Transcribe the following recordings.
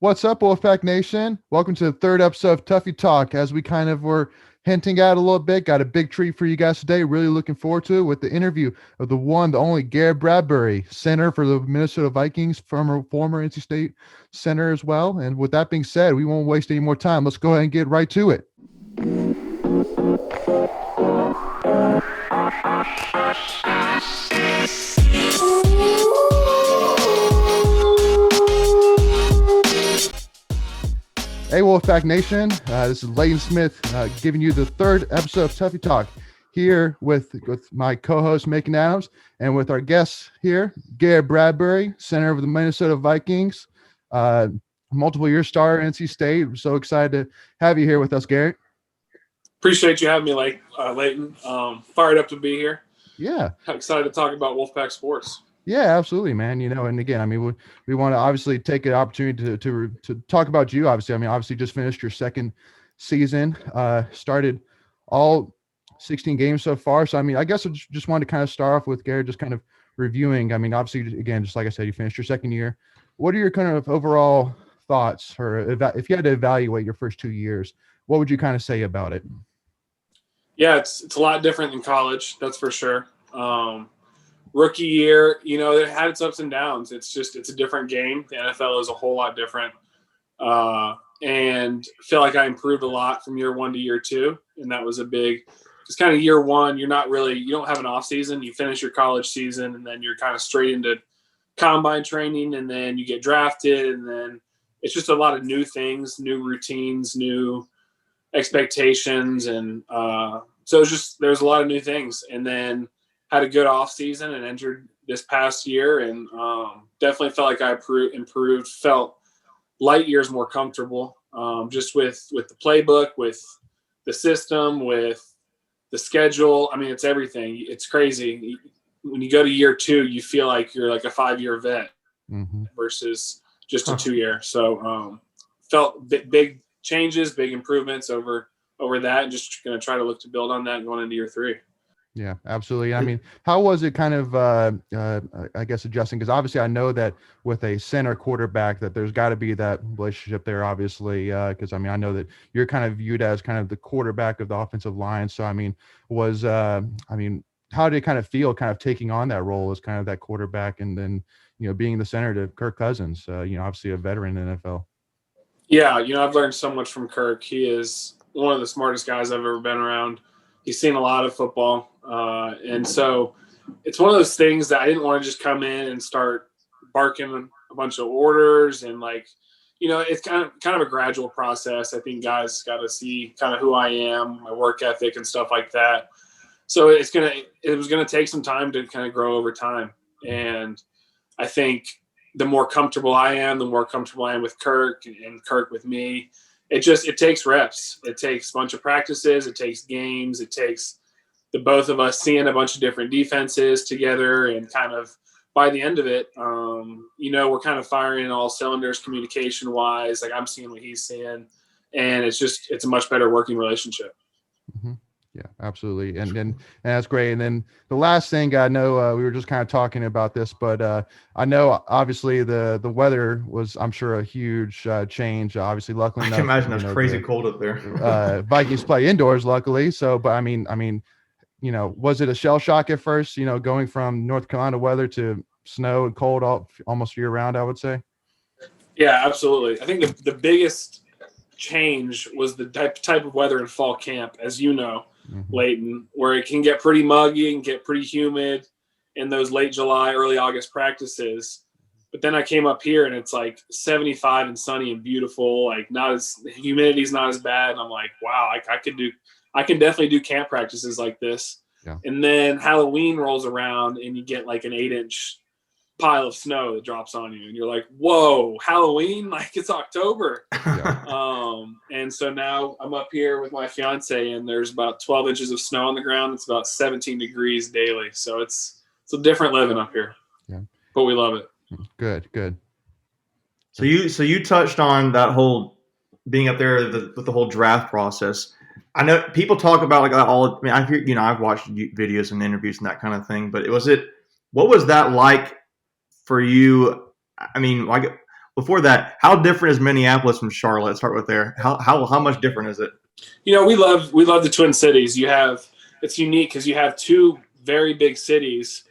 What's up, Wolfpack Nation? Welcome to the third episode of Tuffy Talk. As we kind of were hinting at a little bit, got a big treat for you guys today. Really looking forward to it with the interview of the one, the only Garrett Bradbury, center for the Minnesota Vikings, former NC State center as well. And with that being said, we won't waste any more time. Let's go ahead and get right to it. Hey, Wolfpack Nation. This is Leighton Smith giving you the third episode of Tuffy Talk here with my co-host, Macon Adams, and with our guests here, Garrett Bradbury, center of the Minnesota Vikings, multiple-year star at NC State. I'm so excited to have you here with us, Garrett. Appreciate you having me, Leighton. Fired up to be here. Yeah. Excited to talk about Wolfpack sports. Yeah, absolutely, man. And again, we want to obviously take an opportunity to talk about you. Obviously just finished your second season, started all 16 games so far. So, I guess I just wanted to kind of start off with Garrett, just kind of reviewing. Obviously, again, just like I said, you finished your second year. What are your kind of overall thoughts, or if you had to evaluate your first 2 years, what would you kind of say about it? Yeah, it's a lot different than college, that's for sure. Rookie year, it had its ups and downs. It's a different game. The NFL is a whole lot different. And feel like I improved a lot from year one to year two. And that was just kind of year one. You don't have an off season. You finish your college season and then you're kind of straight into combine training, and then you get drafted. And then it's just a lot of new things, new routines, new expectations. And so there's a lot of new things. And then had a good off season and entered this past year, and definitely felt like I improved, felt light years more comfortable, just with the playbook, with the system, with the schedule. It's everything. It's crazy. When you go to year two, you feel like you're like a 5-year vet versus just a 2-year. So felt big changes, big improvements over that, and just going to try to look to build on that going into year three. Yeah, absolutely. How was it kind of, I guess, adjusting? Because obviously I know that with a center quarterback that there's got to be that relationship there, obviously, because, I know that you're kind of viewed as kind of the quarterback of the offensive line. So, how did it kind of feel kind of taking on that role as kind of that quarterback and then, being the center to Kirk Cousins, obviously a veteran in the NFL? Yeah, I've learned so much from Kirk. He is one of the smartest guys I've ever been around. He's seen a lot of football. And so it's one of those things that I didn't want to just come in and start barking a bunch of orders. And it's kind of a gradual process. I think guys got to see kind of who I am, my work ethic and stuff like that. So it was going to take some time to kind of grow over time. And I think the more comfortable I am, the more comfortable I am with Kirk and Kirk with me. It takes reps. It takes a bunch of practices. It takes games. It takes the both of us seeing a bunch of different defenses together, and kind of by the end of it, we're kind of firing all cylinders communication wise. Like, I'm seeing what he's seeing, and it's a much better working relationship. Mm-hmm. Yeah, absolutely. And that's great. And then the last thing, I know we were just kind of talking about this, but I know obviously the weather was, I'm sure, a huge change. Obviously, luckily enough, I can imagine it was crazy cold up there. Vikings play indoors, luckily. So, but was it a shell shock at first, going from North Carolina weather to snow and cold almost year round, I would say? Yeah, absolutely. I think the biggest change was the type of weather in fall camp, as you know, Leighton, where it can get pretty muggy and get pretty humid in those late July, early August practices. But then I came up here and it's like 75 and sunny and beautiful, like humidity's not as bad. And I'm like, wow, I can definitely do camp practices like this. Yeah. And then Halloween rolls around and you get like an 8-inch pile of snow that drops on you. And you're like, whoa, Halloween? Like, it's October. Yeah. And so now I'm up here with my fiance and there's about 12 inches of snow on the ground. It's about 17 degrees daily. So it's a different living up here. Yeah. But we love it. Good. So you touched on that whole being up there with the whole draft process. I know people talk about I hear, I've watched videos and interviews and that kind of thing, but what was that like for you? before that, how different is Minneapolis from Charlotte? Let's start with there. How much different is it? You know, we love the Twin Cities. It's unique because you have two very big cities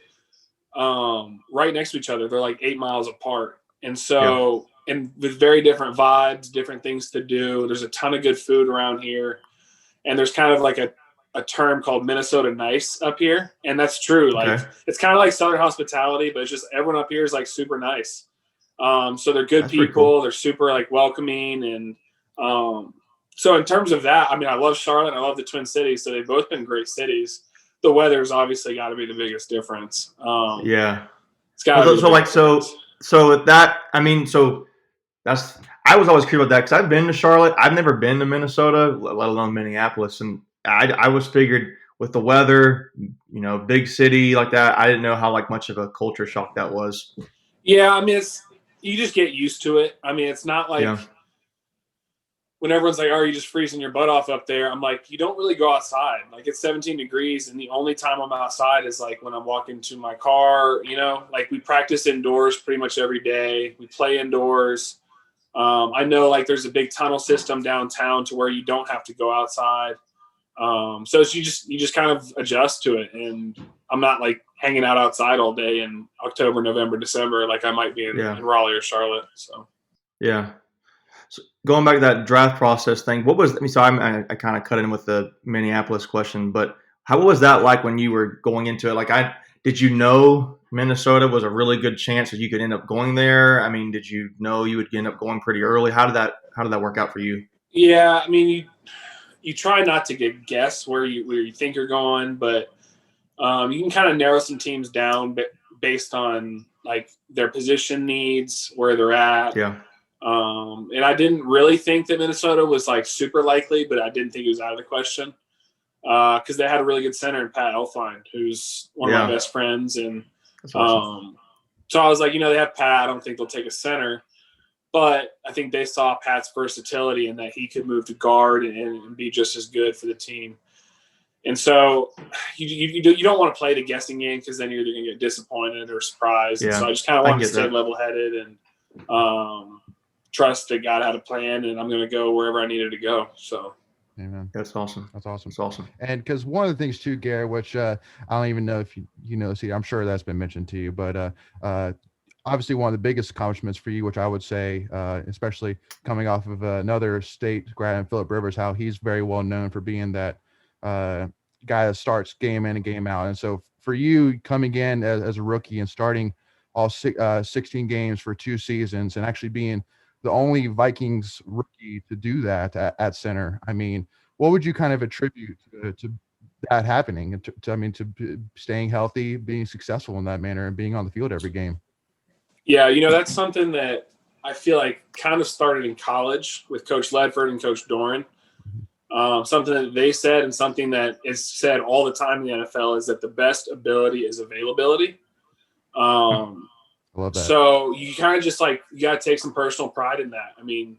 right next to each other. They're like 8 miles apart, and so and with very different vibes, different things to do. There's a ton of good food around here, and there's kind of like a term called Minnesota nice up here, and that's true. Like it's kind of like Southern hospitality, but it's just everyone up here is like super nice. So they're good people. Cool. They're super like welcoming, and so in terms of that, I mean, I love Charlotte. I love the Twin Cities. So they've both been great cities. The weather's obviously got to be the biggest difference. It's got to be. So with that, I mean, so that's I was always curious about that because I've been to Charlotte. I've never been to Minnesota, let alone Minneapolis, and I was figured with the weather, you know, big city like that. I didn't know how like much of a culture shock that was. Yeah, I mean, you just get used to it. I mean, it's not like when everyone's like, "Oh, are you just freezing your butt off up there?" I'm like, you don't really go outside. Like it's 17 degrees, and the only time I'm outside is like when I'm walking to my car. You know, like we practice indoors pretty much every day. We play indoors. I know like there's a big tunnel system downtown to where you don't have to go outside. So you just kind of adjust to it, and I'm not like hanging out outside all day in October, November, December like I might be in Raleigh or Charlotte. So So going back to that draft process thing, what was I kind of cut in with the Minneapolis question, but what was that like when you were going into it? Like did you know Minnesota was a really good chance that you could end up going there? I mean, did you know you would end up going pretty early? How did that work out for you? Yeah, I mean, you try not to guess where you think you're going, but you can kind of narrow some teams down based on like their position needs, where they're at. Yeah. And I didn't really think that Minnesota was like super likely, but I didn't think it was out of the question because they had a really good center in Pat Elflein, who's one of my best friends. And awesome. So I was like, they have Pat. I don't think they'll take a center. But I think they saw Pat's versatility and that he could move to guard and be just as good for the team. And so you don't want to play the guessing game because then you're either going to get disappointed or surprised. Yeah. And so I just kind of wanted to stay level-headed and trust that God had a plan, and I'm going to go wherever I needed to go. So, amen. That's awesome. That's awesome. That's awesome. And because one of the things too, Garrett, which I don't even know if you know, see, I'm sure that's been mentioned to you, but obviously one of the biggest accomplishments for you, which I would say, especially coming off of another state grad in Phillip Rivers, how he's very well known for being that guy that starts game in and game out. And so for you coming in as a rookie and starting all 16 games for 2 seasons and actually being the only Vikings rookie to do that at center, I mean, what would you kind of attribute to that happening, and to staying healthy, being successful in that manner, and being on the field every game? Yeah, that's something that I feel like kind of started in college with Coach Ledford and Coach Doran. Something that they said and something that is said all the time in the NFL is that the best ability is availability. I love that. So you kind of just you got to take some personal pride in that. I mean,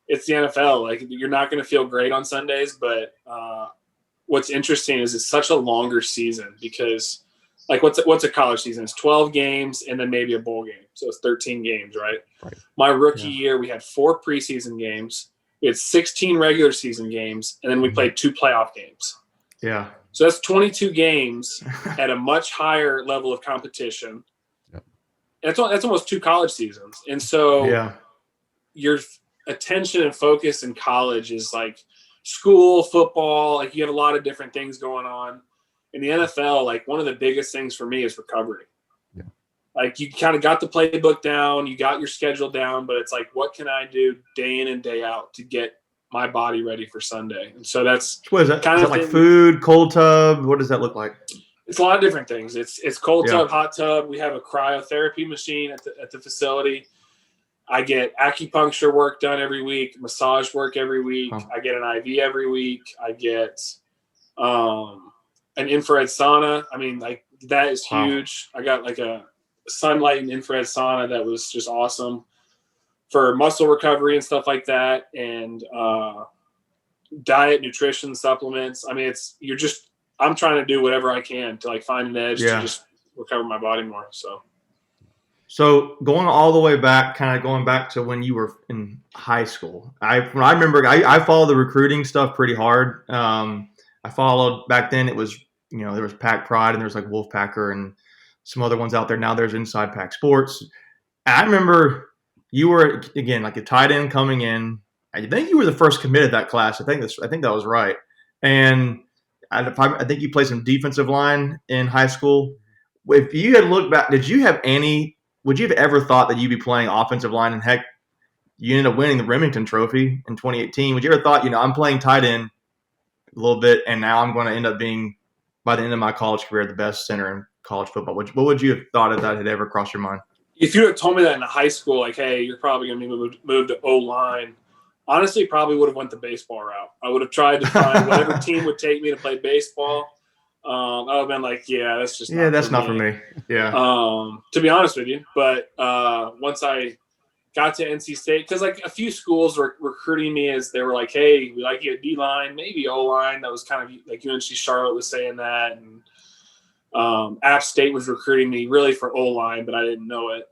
it's the NFL. Like you're not going to feel great on Sundays, but what's interesting is it's such a longer season because what's a college season? It's 12 games and then maybe a bowl game. So it's 13 games, right? My rookie year, we had 4 preseason games. We had 16 regular season games, and then we played 2 playoff games. Yeah. So that's 22 games at a much higher level of competition. Yep. That's almost 2 college seasons. And so your attention and focus in college is like school, football. Like you have a lot of different things going on. In the NFL, like one of the biggest things for me is recovery. Yeah. Like you kind of got the playbook down, you got your schedule down, but it's like, what can I do day in and day out to get my body ready for Sunday? And so that's what is that? Kind of like food, cold tub. What does that look like? It's a lot of different things. It's cold tub, hot tub. We have a cryotherapy machine at the facility. I get acupuncture work done every week, massage work every week. I get an IV every week. I get an infrared sauna. I mean, like that is huge. I got like a sunlight and infrared sauna that was just awesome for muscle recovery and stuff like that. And diet, nutrition, supplements. I mean, I'm trying to do whatever I can to find an edge to just recover my body more. So. So going all the way back, kind of going back to when you were in high school, I remember I followed the recruiting stuff pretty hard. I followed back then. It was there was Pack Pride and there's like Wolfpacker and some other ones out there. Now there's Inside Pack Sports. And I remember you were again like a tight end coming in. I think you were the first committed that class. I think that was right. And I think you played some defensive line in high school. If you had looked back, would you have ever thought that you'd be playing offensive line? And heck, you ended up winning the Remington Trophy in 2018. Would you ever thought, I'm playing tight end a little bit, and now I'm going to end up being, by the end of my college career, the best center in college football? What would you have thought if that had ever crossed your mind? If you had told me that in high school, like, hey, you're probably going to be moved to O-line, honestly, probably would have went the baseball route. I would have tried to find whatever team would take me to play baseball. I would have been like, yeah, that's just not for me. Yeah. To be honest with you, but once I got to NC State, because like a few schools were recruiting me as they were like, hey, we like you at D-line, maybe O-line. That was kind of like UNC Charlotte was saying that, and App State was recruiting me really for O-line, but I didn't know it.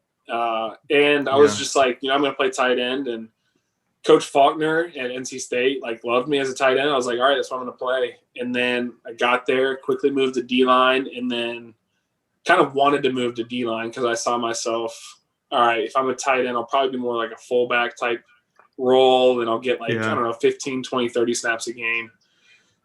And I was just like, I'm going to play tight end, and Coach Faulkner at NC State loved me as a tight end. I was like, all right, that's what I'm going to play. And then I got there, quickly moved to D-line, and then kind of wanted to move to D-line because I saw myself, all right, if I'm a tight end, I'll probably be more like a fullback type role, and I'll get 15, 20, 30 snaps a game.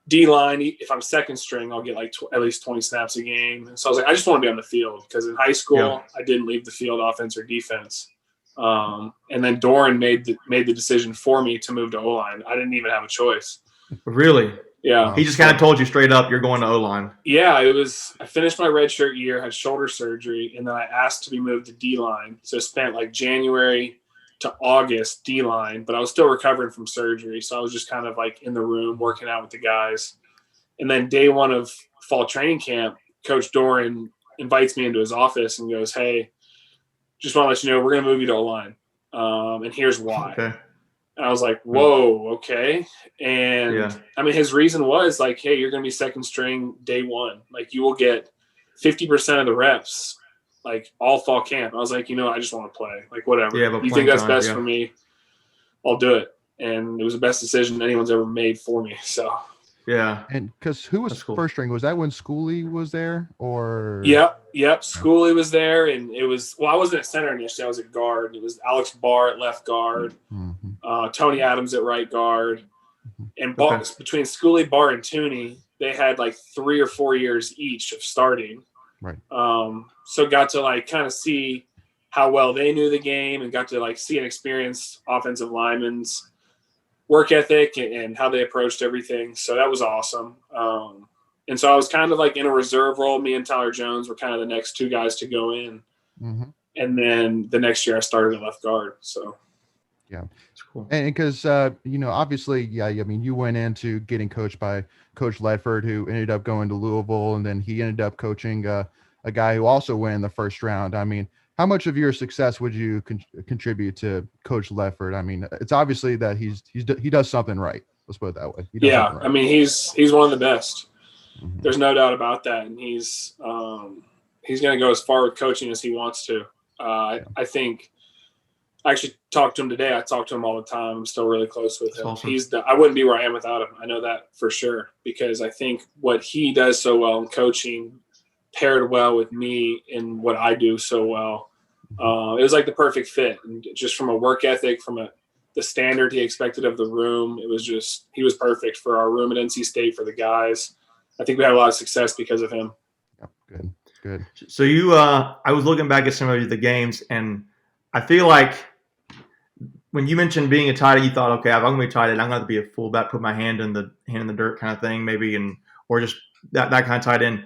D-line, if I'm second string, I'll get at least 20 snaps a game. And so I was like, I just want to be on the field because in high school, I didn't leave the field offense or defense. And then Doran made the decision for me to move to O-line. I didn't even have a choice. Really? Yeah. He just kind of told you straight up, you're going to O-line. Yeah, I finished my redshirt year, had shoulder surgery, and then I asked to be moved to D-line. So I spent January to August D-line, but I was still recovering from surgery. So I was just kind of in the room working out with the guys. And then day one of fall training camp, Coach Doran invites me into his office and goes, hey, just want to let you know we're going to move you to O-line. And here's why. Okay. And I was like, whoa, okay. And his reason was hey, you're going to be second string day one. You will get 50% of the reps, all fall camp. I was like, I just want to play. Whatever. Yeah, but you think that's best for me, I'll do it. And it was the best decision anyone's ever made for me. So. Yeah. And because who was first string? Was that when Schooley was there or? Yep. Schooley was there, and it was, I wasn't at center initially. I was at guard. It was Alex Barr at left guard, Tony Adams at right guard. And between Schooley, Barr, and Tooney, they had 3 or 4 years each of starting. Right. So got to kind of see how well they knew the game and got to see an experienced offensive lineman's work ethic and how they approached everything. So that was awesome. And so I was kind of in a reserve role. Me and Tyler Jones were kind of the next two guys to go in. Mm-hmm. And then the next year I started at left guard. So. Yeah. It's cool. And because, obviously, you went into getting coached by Coach Ledford, who ended up going to Louisville, and then he ended up coaching a guy who also went in the first round. How much of your success would you contribute to Coach Ledford? It's obviously that he does something right. Let's put it that way. Right. He's one of the best. Mm-hmm. There's no doubt about that, and he's going to go as far with coaching as he wants to. I think I actually talked to him today. I talk to him all the time. I'm still really close with him. Awesome. I wouldn't be where I am without him. I know that for sure, because I think what he does so well in coaching paired well with me in what I do so well. It was the perfect fit, and just from a work ethic, from the standard he expected of the room, he was perfect for our room at NC State, for the guys. I think we had a lot of success because of him. Yep, good. So I was looking back at some of the games, and I feel like when you mentioned being a tight end, you thought, okay, if I'm going to be tight end, I'm going to be a fullback, put my hand in the dirt kind of thing, maybe, or just that kind of tight end.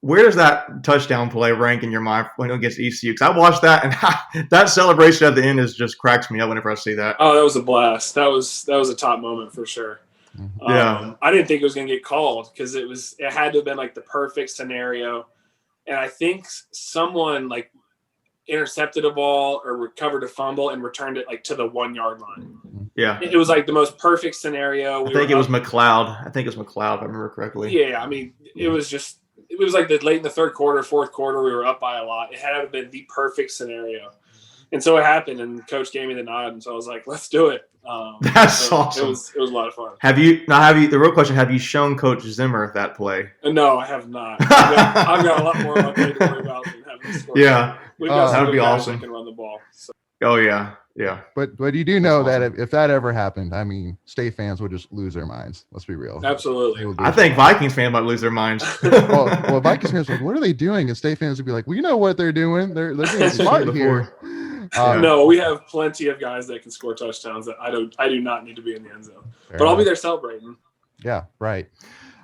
Where does that touchdown play rank in your mind when it gets ECU? Because I watched that, and that celebration at the end just cracks me up whenever I see that. Oh, that was a blast. That was a top moment for sure. Yeah. I didn't think it was going to get called because it had to have been the perfect scenario. And I think someone intercepted a ball or recovered a fumble and returned it to the 1 yard line. Yeah. It was the most perfect scenario. I think it was McLeod. If I remember correctly. Yeah. It was just it was like late in the third quarter, fourth quarter, we were up by a lot. It had been the perfect scenario. And so it happened, and Coach gave me the nod, and so I was like, let's do it. That's awesome. It was a lot of fun. The real question, have you shown Coach Zimmer that play? No, I have not. I've got a lot more on my plate to worry about than having to score. Yeah. We've got some that would be guys awesome. that can run the ball. So. Oh, yeah. Yeah. But you do know That's that awesome. if that ever happened, I mean, State fans would just lose their minds. Let's be real. Absolutely. I think Vikings fans might lose their minds. well, Vikings fans are like, what are they doing? And State fans would be like, well, you know what they're doing. They're being smart here. No, we have plenty of guys that can score touchdowns that I do not need to be in the end zone. But I'll be there celebrating. Yeah, right.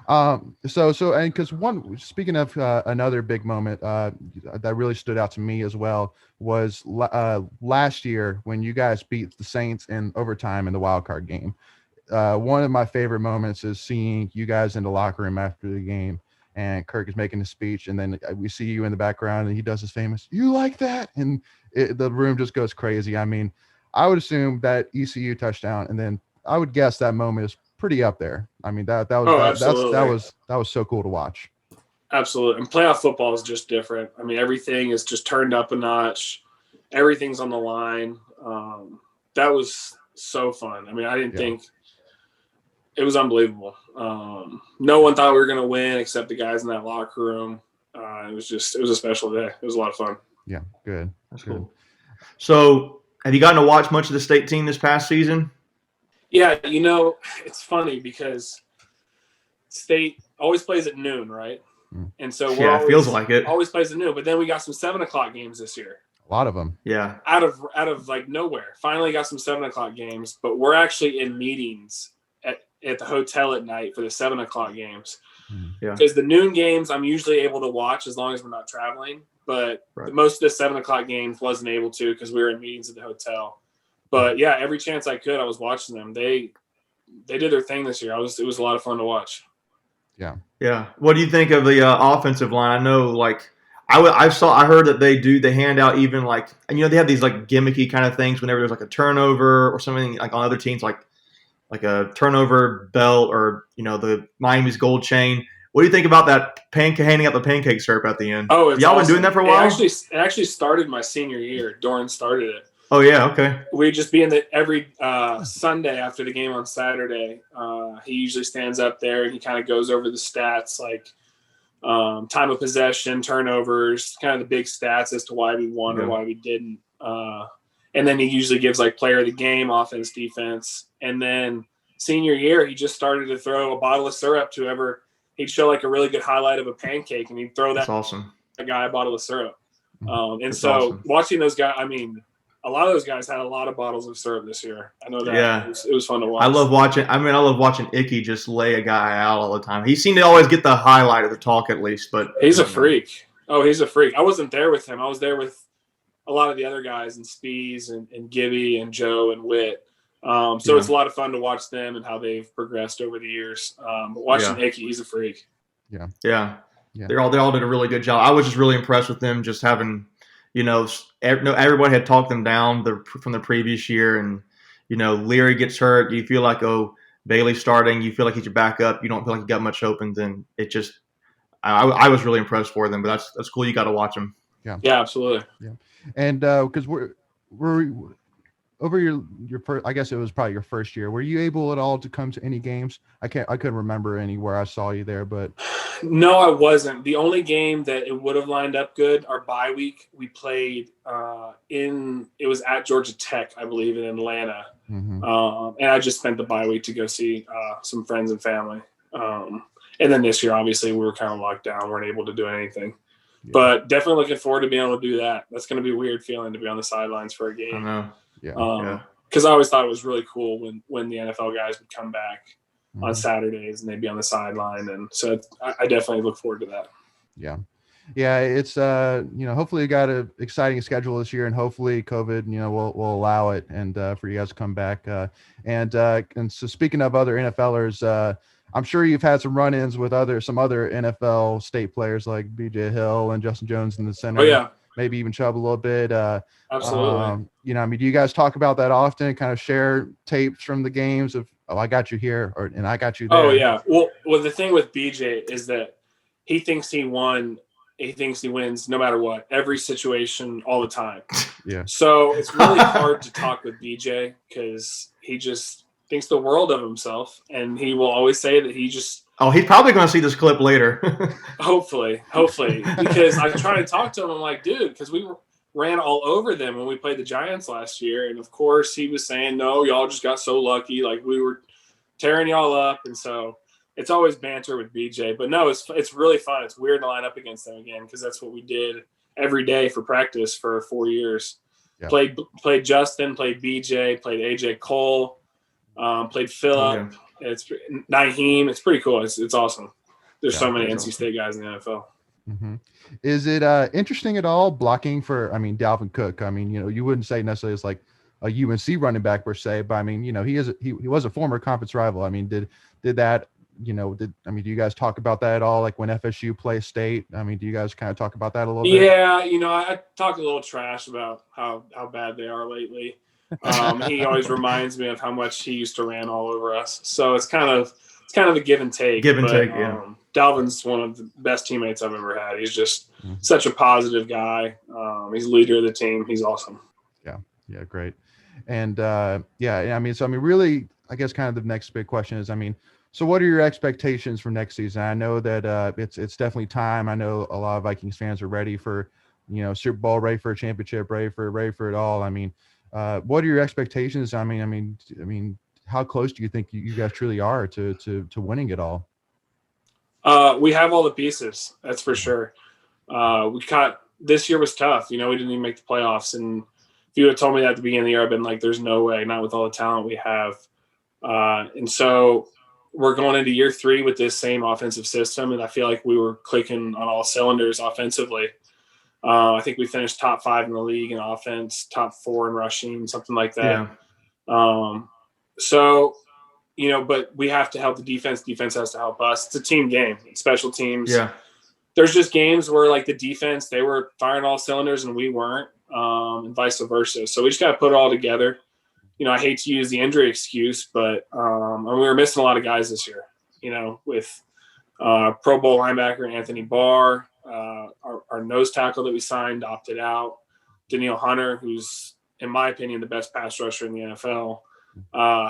So and because speaking of another big moment that really stood out to me as well was last year when you guys beat the Saints in overtime in the wild card game. One of my favorite moments is seeing you guys in the locker room after the game, and Kirk is making a speech, and then we see you in the background, and he does his famous "You like that?" and the room just goes crazy. I mean, I would assume that ECU touchdown, and then I would guess that moment is pretty up there. I mean, that was so cool to watch. Absolutely. And playoff football is just different. I mean, everything is just turned up a notch. Everything's on the line. That was so fun. I mean, I didn't think it was unbelievable. No one thought we were going to win except the guys in that locker room. It was a special day. It was a lot of fun. Yeah. Good. That's cool. So have you gotten to watch much of the state team this past season? Yeah, it's funny because State always plays at noon, right? And so it feels like it. Always plays at noon, but then we got some 7:00 games this year. A lot of them. Yeah. Out of like nowhere. Finally got some 7:00 games, but we're actually in meetings at the hotel at night for the 7:00 games. Yeah. Because the noon games I'm usually able to watch as long as we're not traveling, but most of the 7:00 games wasn't able to because we were in meetings at the hotel. But yeah, every chance I could, I was watching them. They did their thing this year. It was a lot of fun to watch. Yeah. Yeah. What do you think of the offensive line? I know, like, I heard that they hand out even like, and they have these like gimmicky kind of things whenever there's like a turnover or something, like on other teams, like a turnover belt or the Miami's gold chain. What do you think about that handing out the pancake syrup at the end? Oh, it's y'all awesome. Been doing that for a while? It actually started my senior year. Doran started it. Oh yeah, okay. We'd just be in every Sunday after the game on Saturday. He usually stands up there and he kind of goes over the stats, like time of possession, turnovers, kind of the big stats as to why we won or why we didn't. And then he usually gives like player of the game, offense, defense. And then senior year, he just started to throw a bottle of syrup to whoever. He'd show like a really good highlight of a pancake, and he'd throw that guy a bottle of syrup. Watching those guys, I mean, a lot of those guys had a lot of bottles of syrup this year. I know that. Yeah. It was fun to watch. I love watching Icky just lay a guy out all the time. He seemed to always get the highlight of the talk at least, but he's a freak. Oh, he's a freak. I wasn't there with him. I was there with a lot of the other guys and Spees and Gibby and Joe and Witt. It's a lot of fun to watch them and how they've progressed over the years. But watching Icky, he's a freak. Yeah. They all did a really good job. I was just really impressed with them just having, everybody had talked them down from the previous year, and Leary gets hurt. You feel like Bailey's starting. You feel like he's your backup. You don't feel like you got much open. Then it just, I was really impressed for them. But that's cool. You got to watch them. Yeah, absolutely. Yeah, and because we're over your first, I guess it was probably your first year. Were you able at all to come to any games? I couldn't remember anywhere I saw you there, but no, I wasn't. The only game that it would have lined up good, our bye week, we played it was at Georgia Tech, I believe, in Atlanta. Mm-hmm. And I just spent the bye week to go see some friends and family. And then this year, obviously, we were kind of locked down, weren't able to do anything. Yeah. But definitely looking forward to being able to do that. That's going to be a weird feeling to be on the sidelines for a game. I know. Yeah. Because I always thought it was really cool when the NFL guys would come back on Saturdays and they'd be on the sideline, and so I definitely look forward to that. Yeah, it's hopefully you got an exciting schedule this year, and hopefully COVID will allow it, and for you guys to come back. And so speaking of other NFLers, I'm sure you've had some run-ins with some other NFL state players like BJ Hill and Justin Jones in the center. Oh yeah. Maybe even Chubb a little bit. Absolutely. Do you guys talk about that often? Kind of share tapes from the games of, I got you here, and I got you there. Oh yeah. Well, the thing with BJ is that he thinks he won. He thinks he wins no matter what, every situation, all the time. Yeah. So it's really hard to talk with BJ because he just thinks the world of himself, and he will always say that he just. Oh, he's probably going to see this clip later. hopefully, because I try to talk to him. I'm like, dude, because we ran all over them when we played the Giants last year, and of course he was saying, no, y'all just got so lucky, like we were tearing y'all up, and so. It's always banter with BJ, but no, it's really fun. It's weird to line up against them again because that's what we did every day for practice for 4 years. Yeah. Played Justin, played BJ, played AJ Cole, played Phillip. Yeah. It's Naheem. It's pretty cool. It's awesome. There's so many NC State guys in the NFL. Mm-hmm. Is it interesting at all blocking for? I mean, Dalvin Cook. I mean, you wouldn't say necessarily it's like a UNC running back per se, but I mean, he was a former conference rival. I mean, did that? Do you guys talk about that at all? Like when FSU plays State, I mean, do you guys kind of talk about that a little bit? Yeah, I talk a little trash about how bad they are lately. He always reminds me of how much he used to ran all over us. So it's kind of a give and take. Yeah. Dalvin's one of the best teammates I've ever had. He's just such a positive guy. He's the leader of the team. He's awesome. Yeah, great. And really, I guess kind of the next big question is, so what are your expectations for next season? I know that it's definitely time. I know a lot of Vikings fans are ready for, Super Bowl, ready for a championship, ready for it all. What are your expectations? I mean, how close do you think you guys truly are to winning it all? We have all the pieces, that's for sure. This year was tough. We didn't even make the playoffs, and if you would have told me that at the beginning of the year, I'd been like, "There's no way," not with all the talent we have. And so. We're going into year 3 with this same offensive system, and I feel like we were clicking on all cylinders offensively. I think we finished top 5 in the league in offense, top 4 in rushing, something like that. Yeah. But we have to help the defense. Defense has to help us. It's a team game. It's special teams. Yeah. There's just games where, like, the defense, they were firing all cylinders and we weren't, and vice versa. So we just got to put it all together. I hate to use the injury excuse, but we were missing a lot of guys this year, with Pro Bowl linebacker Anthony Barr, our nose tackle that we signed opted out, Danielle Hunter, who's, in my opinion, the best pass rusher in the NFL,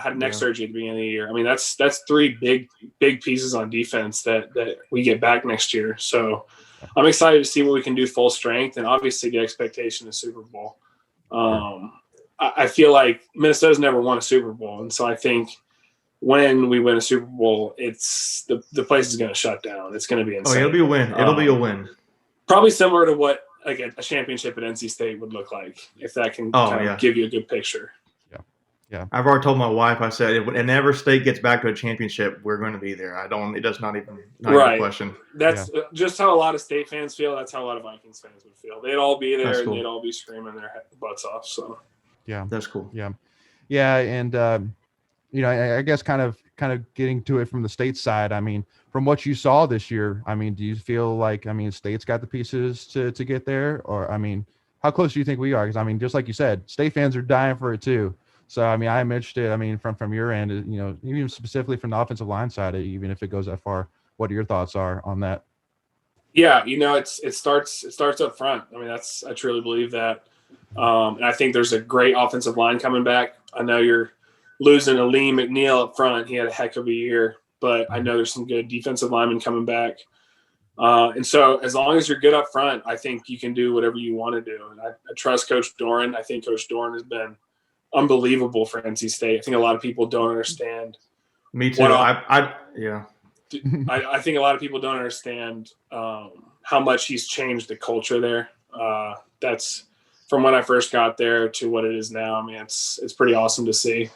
had neck surgery at the beginning of the year. That's 3 big pieces on defense that we get back next year. So I'm excited to see what we can do full strength, and obviously the expectation is Super Bowl. I feel like Minnesota's never won a Super Bowl, and so I think when we win a Super Bowl, it's the place is going to shut down. It's going to be insane. Oh, it'll be a win. It'll be a win. Probably similar to what like a championship at NC State would look like, if that can give you a good picture. Yeah. I've already told my wife. I said, if whenever State gets back to a championship, we're going to be there. It does not even a question. That's just how a lot of State fans feel. That's how a lot of Vikings fans would feel. They'd all be there and they'd all be screaming their butts off. So. Yeah, that's cool. Yeah, and I guess kind of getting to it from the State side. From what you saw this year, do you feel like State's got the pieces to get there, or how close do you think we are? Because just like you said, State fans are dying for it too. So I'm interested. From your end, even specifically from the offensive line side, even if it goes that far, what your thoughts are on that? Yeah, it starts up front. I truly believe that. And I think there's a great offensive line coming back. I know you're losing Aleem McNeil up front. He had a heck of a year, but I know there's some good defensive linemen coming back. And so as long as you're good up front, I think you can do whatever you want to do. And I trust Coach Doran. I think Coach Doran has been unbelievable for NC State. I think a lot of people don't understand. Me too. Yeah. I think a lot of people don't understand how much he's changed the culture there. That's from when I first got there to what it is now. It's pretty awesome to see.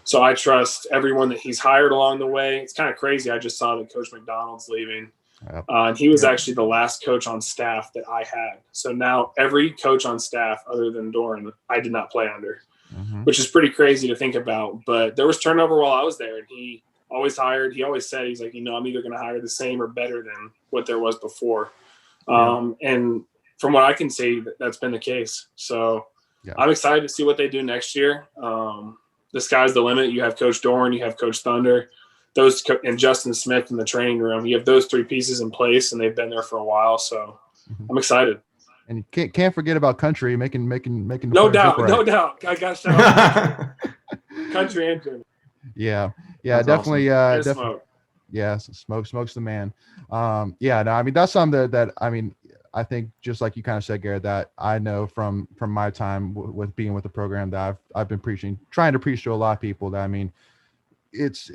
So I trust everyone that he's hired along the way. It's kind of crazy. I just saw that Coach McDonald's leaving. And he was actually the last coach on staff that I had. So now every coach on staff other than Doran, I did not play under, which is pretty crazy to think about. But there was turnover while I was there, and he always hired. He always said, he's like, I'm either going to hire the same or better than what there was before. And from what I can see, that's been the case. So I'm excited to see what they do next year. The sky's the limit. You have Coach Doran, you have Coach Thunder. and Justin Smith in the training room. You have those three pieces in place, and they've been there for a while. So I'm excited. And you can't forget about Country making no doubt. I got shout out Country and Jimmy. Yeah, That's definitely. awesome. Definitely. Smoke. Yeah, smokes the man. Yeah, no, I mean, that's something that I mean, I think just like you kind of said, Garrett, that I know from my time with being with the program that I've been trying to preach to a lot of people that, I mean, it's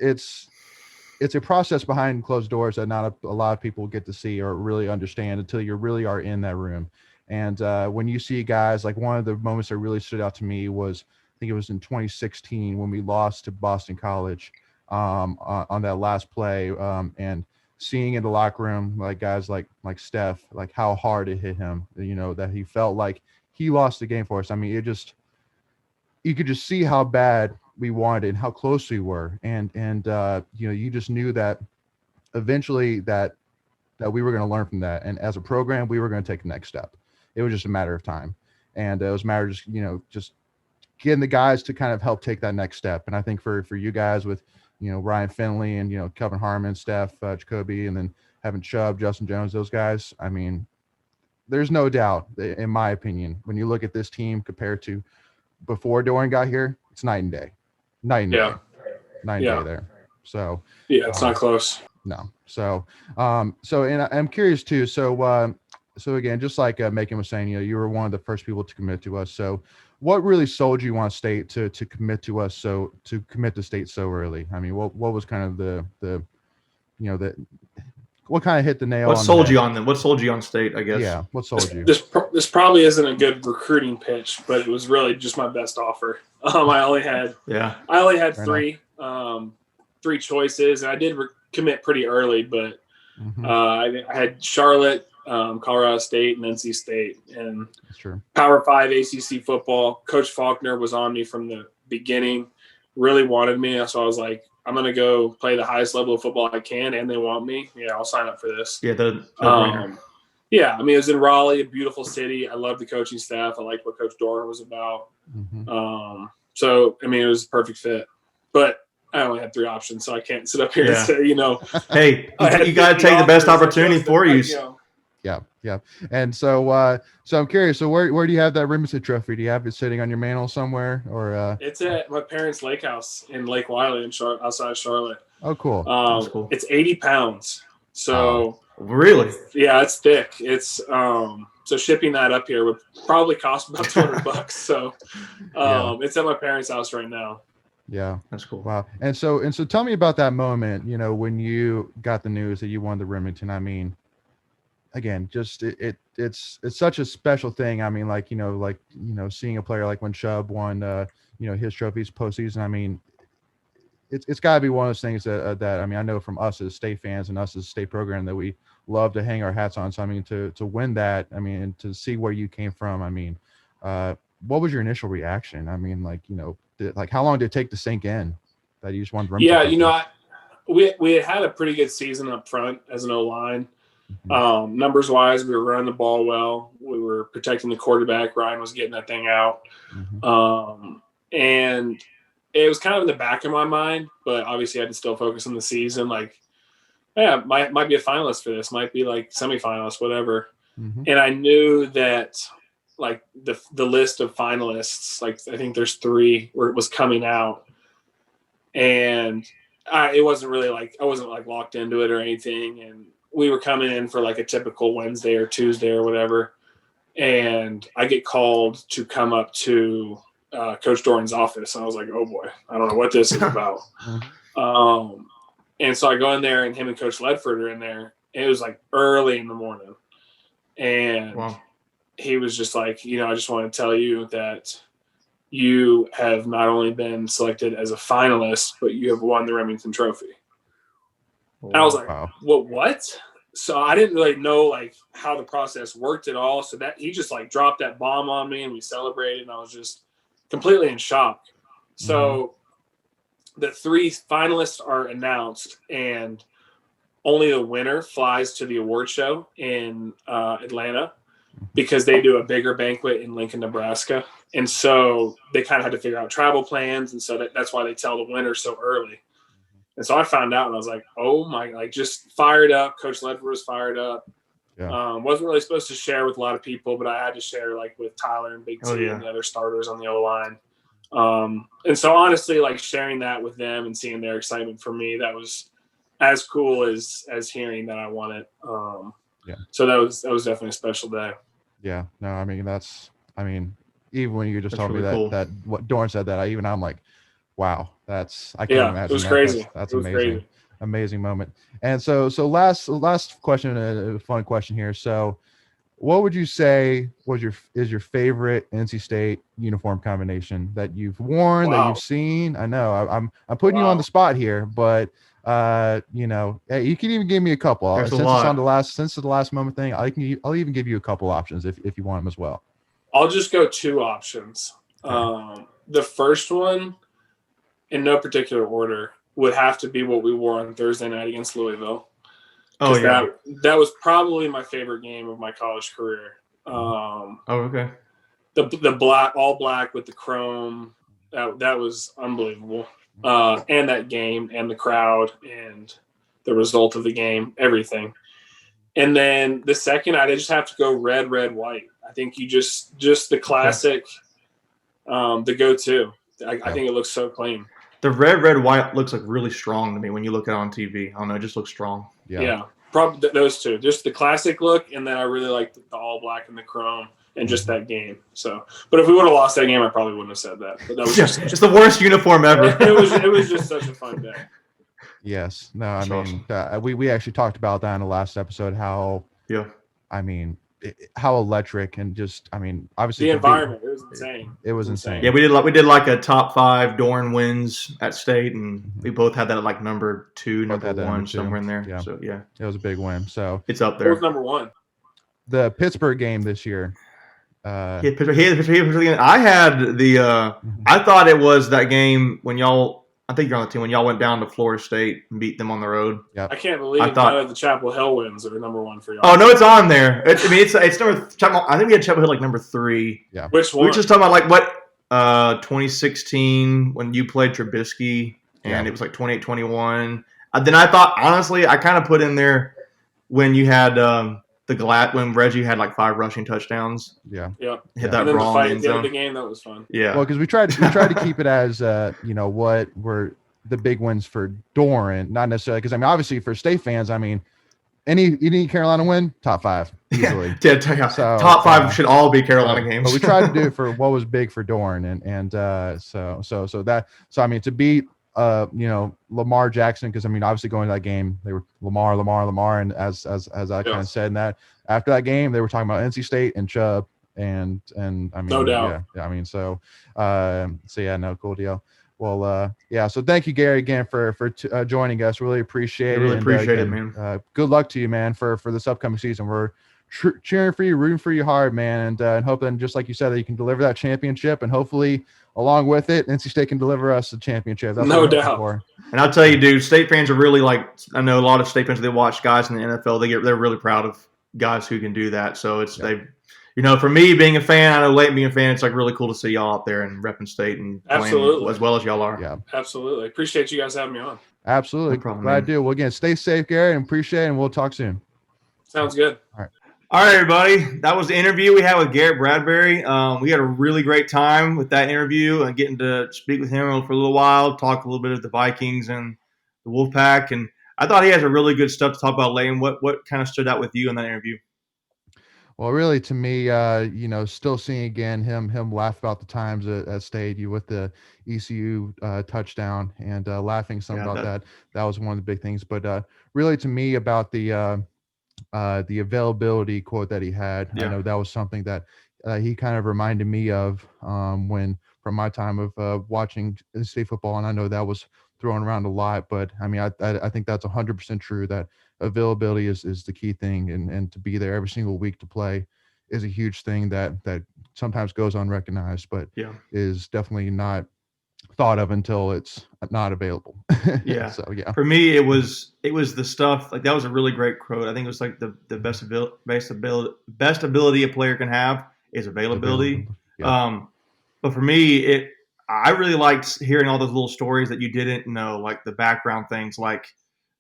a process behind closed doors that not a lot of people get to see or really understand until you really are in that room. And when you see guys, like one of the moments that really stood out to me was, I think it was in 2016 when we lost to Boston College on that last play, and seeing in the locker room, like guys like Steph, like how hard it hit him, that he felt like he lost the game for us. I mean, you could just see how bad we wanted and how close we were. And you just knew that eventually that we were going to learn from that. And as a program, we were going to take the next step. It was just a matter of time. And it was a matter of just getting the guys to kind of help take that next step. And I think for you guys with, Ryan Finley and, Kelvin Harmon, Steph, Jacoby, and then having Chubb, Justin Jones, those guys, I mean, there's no doubt, in my opinion, when you look at this team compared to before Doran got here, it's night and day. Night and day there. So yeah, it's not close. No. So and I'm curious too. So again, just like Macon was saying, you were one of the first people to commit to us. So what really sold you on State to commit to us? So to commit to State so early? I mean, what was kind of the what kind of hit the nail? What sold you on them? What sold you on State? I guess. Yeah. What sold you? This probably isn't a good recruiting pitch, but it was really just my best offer. I only had three choices, and I did commit pretty early, but I had Charlotte, Colorado State, and NC State, and Power 5 ACC football. Coach Faulkner was on me from the beginning, really wanted me, so I was like, I'm going to go play the highest level of football I can, and they want me. Yeah, I'll sign up for this. Yeah, yeah, I mean, it was in Raleigh, a beautiful city. I love the coaching staff. I liked what Coach Doran was about. So, I mean, it was a perfect fit. But I only had three options, so I can't sit up here and say, hey, you got to take the best opportunity for you. Yeah. And so I'm curious. So where do you have that Remington trophy? Do you have it sitting on your mantle somewhere, or? It's at my parents' lake house in Lake Wiley outside of Charlotte. Oh, cool. That's cool. It's 80 pounds. So really? Yeah, it's thick. It's so shipping that up here would probably cost about $200. So it's at my parents' house right now. Yeah, that's cool. Wow. And so tell me about that moment, when you got the news that you won the Remington. I mean, again, just it's such a special thing. I mean, seeing a player like when Chubb won his trophies postseason. I mean, it's got to be one of those things that I mean, I know from us as State fans and us as a State program that we love to hang our hats on. So I mean, to win that, I mean, and to see where you came from, I mean, what was your initial reaction? I mean, how long did it take to sink in that you just won the Remington? Yeah, we had a pretty good season up front as an O-line. Numbers wise, we were running the ball well. We were protecting the quarterback. Ryan was getting that thing out. And it was kind of in the back of my mind, but obviously I had to still focus on the season. Might be a finalist for this, might be like semifinalist, whatever. And I knew that the list of finalists, I think there's 3 where it was coming out, and it wasn't really I wasn't locked into it or anything. And we were coming in for a typical Wednesday or Tuesday or whatever. And I get called to come up to Coach Doran's office. And I was like, oh boy, I don't know what this is about. And so I go in there, and him and Coach Ledford are in there. And it was early in the morning. And he was just I just want to tell you that you have not only been selected as a finalist, but you have won the Remington Trophy. And I was like, what? So I didn't really know how the process worked at all. So that he just dropped that bomb on me, and we celebrated, and I was just completely in shock. So the 3 finalists are announced, and only the winner flies to the award show in Atlanta, because they do a bigger banquet in Lincoln, Nebraska. And so they kind of had to figure out travel plans. And so that's why they tell the winner so early. And so I found out, and I was like, oh my, like just fired up. Coach Ledford was fired up. Yeah. Wasn't really supposed to share with a lot of people, but I had to share like with Tyler and Big T and the other starters on the O-line. And so honestly, like sharing that with them and seeing their excitement for me, that was as cool as hearing that I won it. So that was definitely a special day. Yeah. No, I mean, even when you just told really me cool. that what Dorn said that, I'm like, wow, I can't imagine. It was that. crazy. That's it was amazing. Crazy. Amazing moment. And so last question, a fun question here. So what would you say is your favorite NC State uniform combination that you've worn, that you've seen? I know I'm putting you on the spot here, but hey, you can even give me a couple. There's Since a lot. it's the last moment thing, I'll even give you a couple options if you want them as well. I'll just go 2 options. Okay. The first one, in no particular order, would have to be what we wore on Thursday night against Louisville. Oh yeah, that was probably my favorite game of my college career. okay. The black, all black with the chrome, that was unbelievable. And that game and the crowd and the result of the game, everything. And then the second, I just have to go red, white. I think you just the classic, the go-to. I think it looks so clean. The red, white looks like really strong to me when you look at it on TV. I don't know, it just looks strong. Yeah. Probably those 2. Just the classic look, and then I really like the all black and the chrome, and just that game. So, but if we would have lost that game, I probably wouldn't have said that. But that was it's the worst uniform ever. it was just such a fun day. Yes. No, I mean, we actually talked about that in the last episode. How how electric and just, obviously the environment, it was insane. It was insane. Yeah, we did like a top 5 Dorn wins at state, and we both had that at like number 2, number 1, somewhere in there. Yeah. So yeah, it was a big win. So it's up there. What was number 1? The Pittsburgh game this year. I had the. I thought it was that game when y'all. I think you're on the team when y'all went down to Florida State and beat them on the road. Yeah, I can't believe none of the Chapel Hill wins are number 1 for y'all. Oh no, it's on there. It's number. I think we had Chapel Hill like number 3. Yeah. Which one? We were just talking about like what 2016 when you played Trubisky and it was like 28-21. Then I thought honestly I kind of put in there when you had when Reggie had like 5 rushing touchdowns. Yeah. Hit that and wrong. The fight at the end of the game, that was fun. Yeah. Well, because we tried to keep it as what were the big wins for Doran, not necessarily because obviously for State fans, any Carolina win, top 5 easily. Yeah. So, top 5 should all be Carolina games. But we tried to do it for what was big for Doran, and to beat Lamar Jackson, because obviously going to that game they were Lamar, and as I kind of said in that after that game they were talking about NC State and Chubb and no doubt. Yeah, so no, cool deal. Well, so thank you, Gary, again for joining us. Really appreciate it. Really appreciate it, man. Good luck to you, man, for this upcoming season. We're cheering for you, rooting for you hard, man, and hoping, just like you said, that you can deliver that championship, and hopefully, along with it, NC State can deliver us a championship. That's no doubt. And I'll tell you, dude, State fans are really I know a lot of State fans, they watch guys in the NFL. They're really proud of guys who can do that. So for me being a fan, I know Leighton being a fan, it's like really cool to see y'all out there and repping State and playing as well as y'all are. Yeah, absolutely. Appreciate you guys having me on. Absolutely. No problem, Glad to do. Well, again, stay safe, Gary, and appreciate it, and we'll talk soon. Sounds good. All right, everybody. That was the interview we had with Garrett Bradbury. We had a really great time with that interview and getting to speak with him for a little while, talk a little bit of the Vikings and the Wolfpack. And I thought he has a really good stuff to talk about, Leighton. What kind of stood out with you in that interview? Well, really, to me, still seeing again him laugh about the times at State with the ECU touchdown and laughing some about that. That was one of the big things. But really, to me, about the availability quote that he had, I know that was something that he kind of reminded me of when from my time of watching state football, and I know that was thrown around a lot, but I think that's 100% true, that availability is the key thing, and to be there every single week to play is a huge thing that sometimes goes unrecognized, but is definitely not thought of until it's not available. Yeah. So yeah. For me, it was the stuff, like that was a really great quote. I think it was like the best ability a player can have is availability. Yeah. But for me, I really liked hearing all those little stories that you didn't know, like the background things, like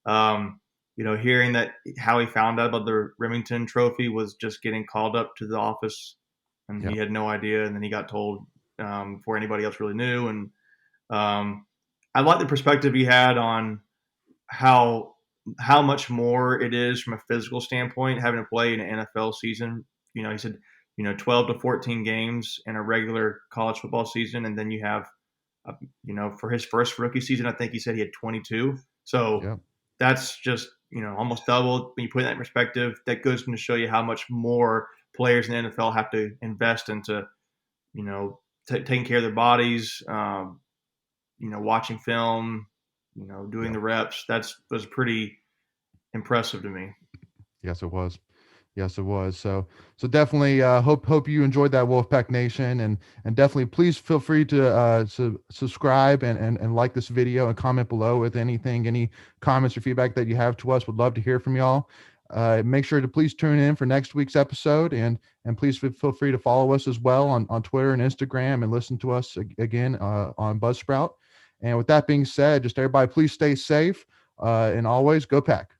hearing that how he found out about the Remington Trophy was just getting called up to the office, and Yeah. he had no idea, and then he got told before anybody else really knew. And I like the perspective he had on how much more it is from a physical standpoint having to play in an NFL season. He said 12 to 14 games in a regular college football season, and then you have for his first rookie season, I think he said he had 22. So Yeah. that's just almost double. When you put that in perspective, that goes to show you how much more players in the NFL have to invest into taking care of their bodies, watching film, doing the reps. Was pretty impressive to me. Yes, it was. Yes, it was. So definitely hope you enjoyed that, Wolfpack Nation, and definitely please feel free to subscribe and like this video and comment below with any comments or feedback that you have to us. Would love to hear from y'all. Make sure to please tune in for next week's episode, and please feel free to follow us as well on Twitter and Instagram, and listen to us again on Buzzsprout. And with that being said, just everybody please stay safe, and always go Pack.